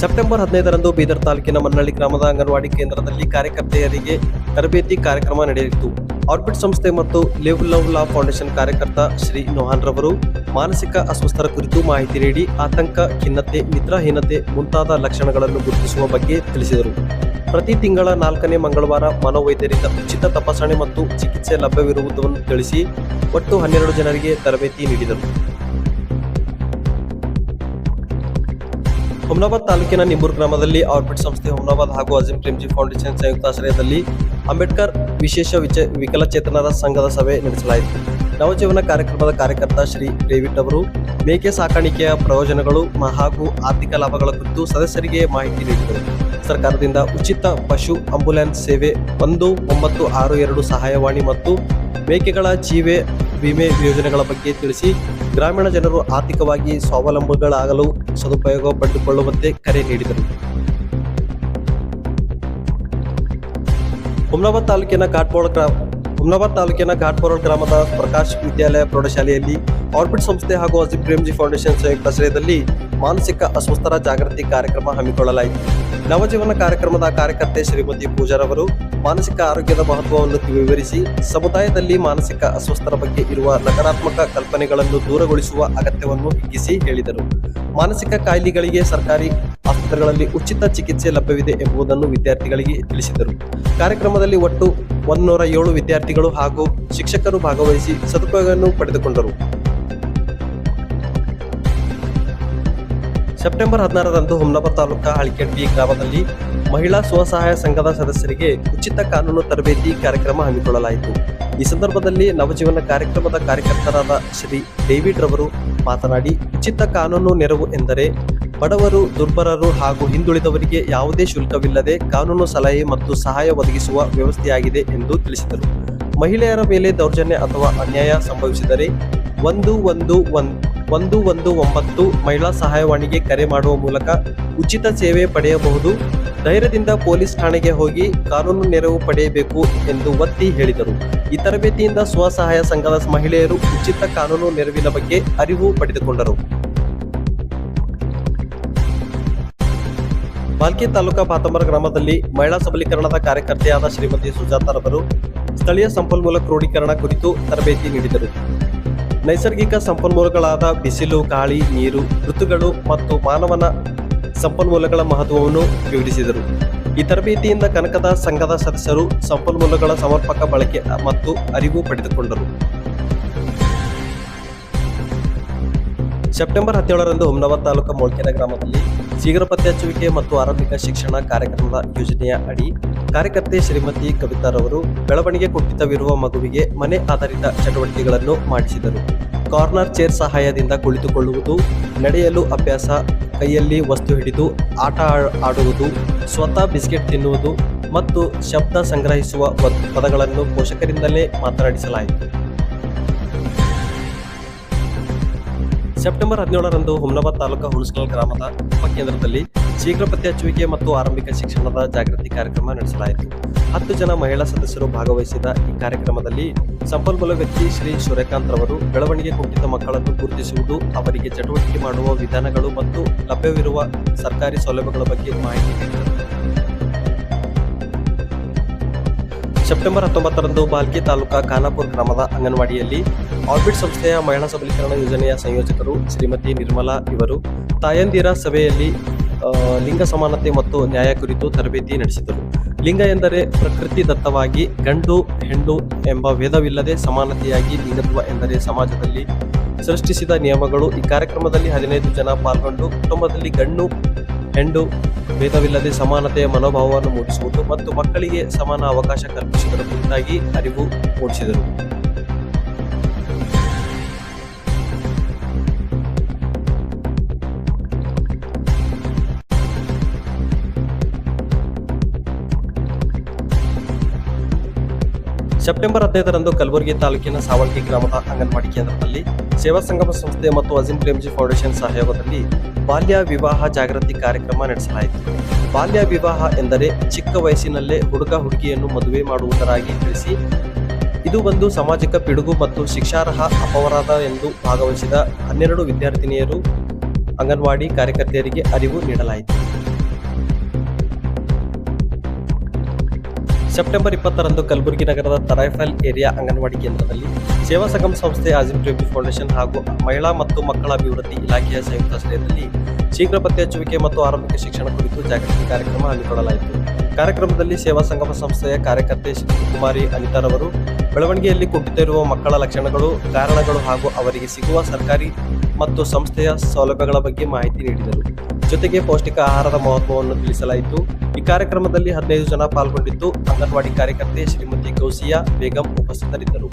September 15ರಂದು Bidar ತಾಲೂಕಿನ ಮನ್ನಳ್ಳಿ ಗ್ರಾಮದ ಅಂಗನವಾಡಿ ಕೇಂದ್ರದಲ್ಲಿ ಕಾರ್ಯಕರ್ತೆಯರಿಗೆ ತರಬೇತಿ ಕಾರ್ಯಕ್ರಮ ನಡೆಯಿತು. ಆರ್ಬಿಟ್ ಸಂಸ್ಥೆ ಮತ್ತು ಲಿವ್ ಲವ್ ಲಾ ಫೌಂಡೇಶನ್ ಕಾರ್ಯಕರ್ತ ಶ್ರೀ ನೋಹಾನ್ ರವರು ಮಾನಸಿಕ ಅಸ್ವಸ್ಥರ ಕುರಿತು ಮಾಹಿತಿ ನೀಡಿ ಆತಂಕ, ಖಿನ್ನತೆ, ನಿದ್ರಾಹೀನತೆ ಮುಂತಾದ ಲಕ್ಷಣಗಳನ್ನು ಗುರುತಿಸುವ ಬಗ್ಗೆ ತಿಳಿಸಿದರು. ಪ್ರತಿ ತಿಂಗಳ 4ನೇ ಮಂಗಳವಾರ ಮನೋವೈದ್ಯರಿಂದ ಉಚಿತ ತಪಾಸಣೆ ಮತ್ತು ಚಿಕಿತ್ಸೆ ಲಭ್ಯವಿರುವುದನ್ನು ತಿಳಿಸಿ ಒಟ್ಟು 12 ಜನರಿಗೆ ತರಬೇತಿ ನೀಡಿದರು. ಹುಮ್ನಾಬಾದ್ ತಾಲೂಕಿನ ನಿಂಬೂರು ಗ್ರಾಮದಲ್ಲಿ ಆರ್ಬಿಟ್ ಸಂಸ್ಥೆ, ಹುಮ್ನಾಬಾದ್ ಹಾಗೂ ಅಜೀಂ ಪ್ರೇಮ್ಜಿ ಫೌಂಡೇಶನ್ ಸಂಯುಕ್ತಾಶ್ರಯದಲ್ಲಿ ಅಂಬೇಡ್ಕರ್ ವಿಶೇಷ ವಿಕಲಚೇತನರ ಸಂಘದ ಸಭೆ ನಡೆಸಲಾಯಿತು. ನವಜೀವನ ಕಾರ್ಯಕ್ರಮದ ಕಾರ್ಯಕರ್ತ ಶ್ರೀ ಡೇವಿಡ್ ಅವರು ಮೇಕೆ ಸಾಕಾಣಿಕೆಯ ಪ್ರಯೋಜನಗಳು ಹಾಗೂ ಆರ್ಥಿಕ ಲಾಭಗಳ ಕುರಿತು ಸದಸ್ಯರಿಗೆ ಮಾಹಿತಿ ನೀಡಿದರು. ಸರ್ಕಾರದಿಂದ ಉಚಿತ ಪಶು ಆಂಬ್ಯುಲೆನ್ಸ್ ಸೇವೆ, 1962 ಸಹಾಯವಾಣಿ ಮತ್ತು ಮೇಕೆಗಳ ಜೀವ ವಿಮೆ ಯೋಜನೆಗಳ ಬಗ್ಗೆ ತಿಳಿಸಿ ಗ್ರಾಮೀಣ ಜನರು ಆರ್ಥಿಕವಾಗಿ ಸ್ವಾವಲಂಬಿಗಳಾಗಲು ಸದುಪಯೋಗ ಪಡೆದುಕೊಳ್ಳುವಂತೆ ಕರೆ ನೀಡಿದರು. ಹುಮ್ನಾಬಾದ್ ತಾಲೂಕಿನ ಘಾಟ್ಬೋರಲ್ ಗ್ರಾಮದ ಪ್ರಕಾಶ್ ವಿದ್ಯಾಲಯ ಪ್ರೌಢಶಾಲೆಯಲ್ಲಿ ಆರ್ಬಿಟ್ ಸಂಸ್ಥೆ ಹಾಗೂ ಅಜೀಂ ಪ್ರೇಮ್ಜಿ ಫೌಂಡೇಶನ್ ಸಂಯುಕ್ತಾಶ್ರಯದಲ್ಲಿ ಮಾನಸಿಕ ಅಸ್ವಸ್ಥರ ಜಾಗೃತಿ ಕಾರ್ಯಕ್ರಮ ಹಮ್ಮಿಕೊಳ್ಳಲಾಯಿತು. ನವಜೀವನ ಕಾರ್ಯಕ್ರಮದ ಕಾರ್ಯಕರ್ತೆ ಶ್ರೀಮತಿ ಪೂಜಾರವರು ಮಾನಸಿಕ ಆರೋಗ್ಯದ ಮಹತ್ವವನ್ನು ವಿವರಿಸಿ ಸಮುದಾಯದಲ್ಲಿ ಮಾನಸಿಕ ಅಸ್ವಸ್ಥರ ಬಗ್ಗೆ ಇರುವ ನಕಾರಾತ್ಮಕ ಕಲ್ಪನೆಗಳನ್ನು ದೂರಗೊಳಿಸುವ ಅಗತ್ಯವನ್ನು ಹಿಗ್ಗಿಸಿ ಹೇಳಿದರು. ಮಾನಸಿಕ ಕಾಯಿಲೆಗಳಿಗೆ ಸರ್ಕಾರಿ ಆಸ್ಪತ್ರೆಗಳಲ್ಲಿ ಉಚಿತ ಚಿಕಿತ್ಸೆ ಲಭ್ಯವಿದೆ ಎಂಬುದನ್ನು ವಿದ್ಯಾರ್ಥಿಗಳಿಗೆ ತಿಳಿಸಿದರು. ಕಾರ್ಯಕ್ರಮದಲ್ಲಿ ಒಟ್ಟು 107 ವಿದ್ಯಾರ್ಥಿಗಳು ಹಾಗೂ ಶಿಕ್ಷಕರು ಭಾಗವಹಿಸಿ ಸದುಪಯೋಗವನ್ನು ಪಡೆದುಕೊಂಡರು. ಸೆಪ್ಟೆಂಬರ್ 16ರಂದು ಹುಮ್ನಾಬಾದ್ ತಾಲೂಕಾ ಹಳಿಕೆಟ್ಟಿ ಗ್ರಾಮದಲ್ಲಿ ಮಹಿಳಾ ಸ್ವಸಹಾಯ ಸಂಘದ ಸದಸ್ಯರಿಗೆ ಉಚಿತ ಕಾನೂನು ತರಬೇತಿ ಕಾರ್ಯಕ್ರಮ ಹಮ್ಮಿಕೊಳ್ಳಲಾಯಿತು. ಈ ಸಂದರ್ಭದಲ್ಲಿ ನವಜೀವನ ಕಾರ್ಯಕ್ರಮದ ಕಾರ್ಯಕರ್ತರಾದ ಶ್ರೀ ಡೇವಿಡ್ ರವರು ಮಾತನಾಡಿ, ಉಚಿತ ಕಾನೂನು ನೆರವು ಎಂದರೆ ಬಡವರು, ದುರ್ಬಲರು ಹಾಗೂ ಹಿಂದುಳಿದವರಿಗೆ ಯಾವುದೇ ಶುಲ್ಕವಿಲ್ಲದೆ ಕಾನೂನು ಸಲಹೆ ಮತ್ತು ಸಹಾಯ ಒದಗಿಸುವ ವ್ಯವಸ್ಥೆಯಾಗಿದೆ ಎಂದು ತಿಳಿಸಿದರು. ಮಹಿಳೆಯರ ಮೇಲೆ ದೌರ್ಜನ್ಯ ಅಥವಾ ಅನ್ಯಾಯ ಸಂಭವಿಸಿದರೆ 119 ಮಹಿಳಾ ಸಹಾಯವಾಣಿಗೆ ಕರೆ ಮಾಡುವ ಮೂಲಕ ಉಚಿತ ಸೇವೆ ಪಡೆಯಬಹುದು. ಧೈರ್ಯದಿಂದ ಪೊಲೀಸ್ ಠಾಣೆಗೆ ಹೋಗಿ ಕಾನೂನು ನೆರವು ಪಡೆಯಬೇಕು ಎಂದು ಒತ್ತಿ ಹೇಳಿದರು. ಈ ತರಬೇತಿಯಿಂದ ಸ್ವಸಹಾಯ ಸಂಘದ ಮಹಿಳೆಯರು ಉಚಿತ ಕಾನೂನು ನೆರವಿನ ಬಗ್ಗೆ ಅರಿವು ಪಡೆದುಕೊಂಡರು. ಬಾಲ್ಕಿ ತಾಲೂಕಾ ಪಾತಂಬರ ಗ್ರಾಮದಲ್ಲಿ ಮಹಿಳಾ ಸಬಲೀಕರಣದ ಕಾರ್ಯಕರ್ತೆಯಾದ ಶ್ರೀಮತಿ ಸುಜಾತಾರವರು ಸ್ಥಳೀಯ ಸಂಪನ್ಮೂಲ ಕ್ರೋಢೀಕರಣ ಕುರಿತು ತರಬೇತಿ ನೀಡಿದರು. ನೈಸರ್ಗಿಕ ಸಂಪನ್ಮೂಲಗಳಾದ ಬಿಸಿಲು, ಗಾಳಿ, ನೀರು, ಋತುಗಳು ಮತ್ತು ಮಾನವನ ಸಂಪನ್ಮೂಲಗಳ ಮಹತ್ವವನ್ನು ವಿವರಿಸಿದರು. ಈ ತರಬೇತಿಯಿಂದ ಕನಕದ ಸಂಘದ ಸದಸ್ಯರು ಸಂಪನ್ಮೂಲಗಳ ಸಮರ್ಪಕ ಬಳಕೆ ಮತ್ತು ಅರಿವು ಪಡೆದುಕೊಂಡರು. ಸೆಪ್ಟೆಂಬರ್ 17ರಂದು ಹುಮ್ನಾಬಾದ್ ತಾಲೂಕಾ ಮೋಳ್ಕೆರೆ ಗ್ರಾಮದಲ್ಲಿ ಶೀಘ್ರ ಪತ್ತೆ ಹಚ್ಚುವಿಕೆ ಮತ್ತು ಆರಂಭಿಕ ಶಿಕ್ಷಣ ಕಾರ್ಯಕ್ರಮದ ಯೋಜನೆಯ ಅಡಿ ಕಾರ್ಯಕರ್ತೆ ಶ್ರೀಮತಿ ಕವಿತಾರವರು ಬೆಳವಣಿಗೆ ಕುಂಠಿತವಿರುವ ಮಗುವಿಗೆ ಮನೆ ಆಧಾರಿತ ಚಟುವಟಿಕೆಗಳನ್ನು ಮಾಡಿಸಿದರು. ಕಾರ್ನರ್ ಚೇರ್ ಸಹಾಯದಿಂದ ಕುಳಿತುಕೊಳ್ಳುವುದು, ನಡೆಯಲು ಅಭ್ಯಾಸ, ಕೈಯಲ್ಲಿ ವಸ್ತು ಹಿಡಿದು ಆಟ ಆಡುವುದು, ಸ್ವತಃ ಬಿಸ್ಕೆಟ್ ತಿನ್ನುವುದು ಮತ್ತು ಶಬ್ದ ಸಂಗ್ರಹಿಸುವ ಪದಗಳನ್ನು ಪೋಷಕರಿಂದಲೇ ಮಾತನಾಡಿಸಲಾಯಿತು. ಸೆಪ್ಟೆಂಬರ್ 17ರಂದು ಹುಮ್ನಾಬಾದ್ ತಾಲೂಕಾ ಹುಣಸಕಲ್ ಗ್ರಾಮದ ಉಪಕೇಂದ್ರದಲ್ಲಿ ಶೀಘ್ರ ಪತ್ತೆ ಹಚ್ಚುವಿಕೆ ಮತ್ತು ಆರಂಭಿಕ ಶಿಕ್ಷಣದ ಜಾಗೃತಿ ಕಾರ್ಯಕ್ರಮ ನಡೆಸಲಾಯಿತು. 10 ಜನ ಮಹಿಳಾ ಸದಸ್ಯರು ಭಾಗವಹಿಸಿದ ಈ ಕಾರ್ಯಕ್ರಮದಲ್ಲಿ ಸಂಪನ್ಮೂಲ ವ್ಯಕ್ತಿ ಶ್ರೀ ಸೂರ್ಯಕಾಂತ್ ರವರು ಬೆಳವಣಿಗೆ ಕುಂಠಿತ ಮಕ್ಕಳನ್ನು ಗುರುತಿಸುವುದು, ಅವರಿಗೆ ಚಟುವಟಿಕೆ ಮಾಡುವ ವಿಧಾನಗಳು ಮತ್ತು ಲಭ್ಯವಿರುವ ಸರ್ಕಾರಿ ಸೌಲಭ್ಯಗಳ ಬಗ್ಗೆ ಮಾಹಿತಿ ನೀಡಿದರು. ಸೆಪ್ಟೆಂಬರ್ 19ರಂದು ಬಾಲ್ಕಿ ತಾಲೂಕಾ ಖಾನಾಪುರ ಗ್ರಾಮದ ಅಂಗನವಾಡಿಯಲ್ಲಿ ಆರ್ಬಿಟ್ ಸಂಸ್ಥೆಯ ಮಹಿಳಾ ಸಬಲೀಕರಣ ಯೋಜನೆಯ ಸಂಯೋಜಕರು ಶ್ರೀಮತಿ ನಿರ್ಮಲಾ ಇವರು ತಾಯಂದಿರ ಸಭೆಯಲ್ಲಿ ಲಿಂಗ ಸಮಾನತೆ ಮತ್ತು ನ್ಯಾಯ ಕುರಿತು ತರಬೇತಿ ನಡೆಸಿದರು. ಲಿಂಗ ಎಂದರೆ ಪ್ರಕೃತಿ ದತ್ತವಾಗಿ ಗಂಡು ಹೆಣ್ಣು ಎಂಬ ಭೇದವಿಲ್ಲದೆ ಸಮಾನತೆಯಾಗಿ, ಲಿಂಗತ್ವ ಎಂದರೆ ಸಮಾಜದಲ್ಲಿ ಸೃಷ್ಟಿಸಿದ ನಿಯಮಗಳು. ಈ ಕಾರ್ಯಕ್ರಮದಲ್ಲಿ 15 ಜನ ಪಾಲ್ಗೊಂಡು ಕುಟುಂಬದಲ್ಲಿ ಗಂಡು ಹೆಣ್ಣು ಭೇದವಿಲ್ಲದೆ ಸಮಾನತೆಯ ಮನೋಭಾವವನ್ನು ಮೂಡಿಸುವುದು ಮತ್ತು ಮಕ್ಕಳಿಗೆ ಸಮಾನ ಅವಕಾಶ ಕಲ್ಪಿಸುವುದರ ಕುರಿತಾಗಿ ಅರಿವು ಮೂಡಿಸಿದರು. ಸೆಪ್ಟೆಂಬರ್ 15ರಂದು ಕಲಬುರಗಿ ತಾಲೂಕಿನ ಸಾವಳ್ಗಿ ಗ್ರಾಮದ ಅಂಗನವಾಡಿ ಕೇಂದ್ರದಲ್ಲಿ ಸೇವಾ ಸಂಗಮ ಸಂಸ್ಥೆ ಮತ್ತು ಅಜೀಂ ಪ್ರೇಮ್ಜಿ ಫೌಂಡೇಶನ್ ಸಹಯೋಗದಲ್ಲಿ ಬಾಲ್ಯ ವಿವಾಹ ಜಾಗೃತಿ ಕಾರ್ಯಕ್ರಮ ನಡೆಸಲಾಯಿತು. ಬಾಲ್ಯ ವಿವಾಹ ಎಂದರೆ ಚಿಕ್ಕ ವಯಸ್ಸಿನಲ್ಲೇ ಹುಡುಗಿಯನ್ನು ಮದುವೆ ಮಾಡುವುದರಾಗಿ ತಿಳಿಸಿ ಇದು ಒಂದು ಸಾಮಾಜಿಕ ಪಿಡುಗು ಮತ್ತು ಶಿಕ್ಷಾರ್ಹ ಅಪರಾಧ ಎಂದು ಭಾಗವಹಿಸಿದ 12 ವಿದ್ಯಾರ್ಥಿನಿಯರು ಅಂಗನವಾಡಿ ಕಾರ್ಯಕರ್ತೆಯರಿಗೆ ಅರಿವು ನೀಡಲಾಯಿತು. ಸೆಪ್ಟೆಂಬರ್ 20ರಂದು ಕಲಬುರಗಿ ನಗರದ ತರೈಫಲ್ ಏರಿಯಾ ಅಂಗನವಾಡಿ ಕೇಂದ್ರದಲ್ಲಿ ಸೇವಾ ಸಂಗಮ ಸಂಸ್ಥೆ ಆಜಿಮ್ ಪ್ರೇಮ್ಜಿ ಫೌಂಡೇಶನ್ ಹಾಗೂ ಮಹಿಳಾ ಮತ್ತು ಮಕ್ಕಳ ಅಭಿವೃದ್ಧಿ ಇಲಾಖೆಯ ಸಂಯುಕ್ತಾಶ್ರಯದಲ್ಲಿ ಶೀಘ್ರ ಪತ್ತೆ ಹಚ್ಚುವಿಕೆ ಮತ್ತು ಆರಂಭಿಕ ಶಿಕ್ಷಣ ಕುರಿತು ಜಾಗೃತಿ ಕಾರ್ಯಕ್ರಮ ಹಮ್ಮಿಕೊಳ್ಳಲಾಯಿತು. ಕಾರ್ಯಕ್ರಮದಲ್ಲಿ ಸೇವಾ ಸಂಗಮ ಸಂಸ್ಥೆಯ ಕಾರ್ಯಕರ್ತೆ ಕುಮಾರಿ ಅನಿತಾರವರು ಬೆಳವಣಿಗೆಯಲ್ಲಿ ಕುಂಠಿತ ಇರುವ ಮಕ್ಕಳ ಲಕ್ಷಣಗಳು, ಕಾರಣಗಳು ಹಾಗೂ ಅವರಿಗೆ ಸಿಗುವ ಸರ್ಕಾರಿ ಮತ್ತು ಸಂಸ್ಥೆಯ ಸೌಲಭ್ಯಗಳ ಬಗ್ಗೆ ಮಾಹಿತಿ ನೀಡಿದರು. ಜೊತೆಗೆ ಪೌಷ್ಟಿಕ ಆಹಾರದ ಮಹತ್ವವನ್ನು ತಿಳಿಸಲಾಯಿತು. ಈ ಕಾರ್ಯಕ್ರಮದಲ್ಲಿ 15 ಜನ ಪಾಲ್ಗೊಂಡಿದ್ದು ಅಂಗನವಾಡಿ ಕಾರ್ಯಕರ್ತೆ ಶ್ರೀಮತಿ ಗೌಸಿಯಾ ಬೇಗಂ ಉಪಸ್ಥಿತರಿದ್ದರು.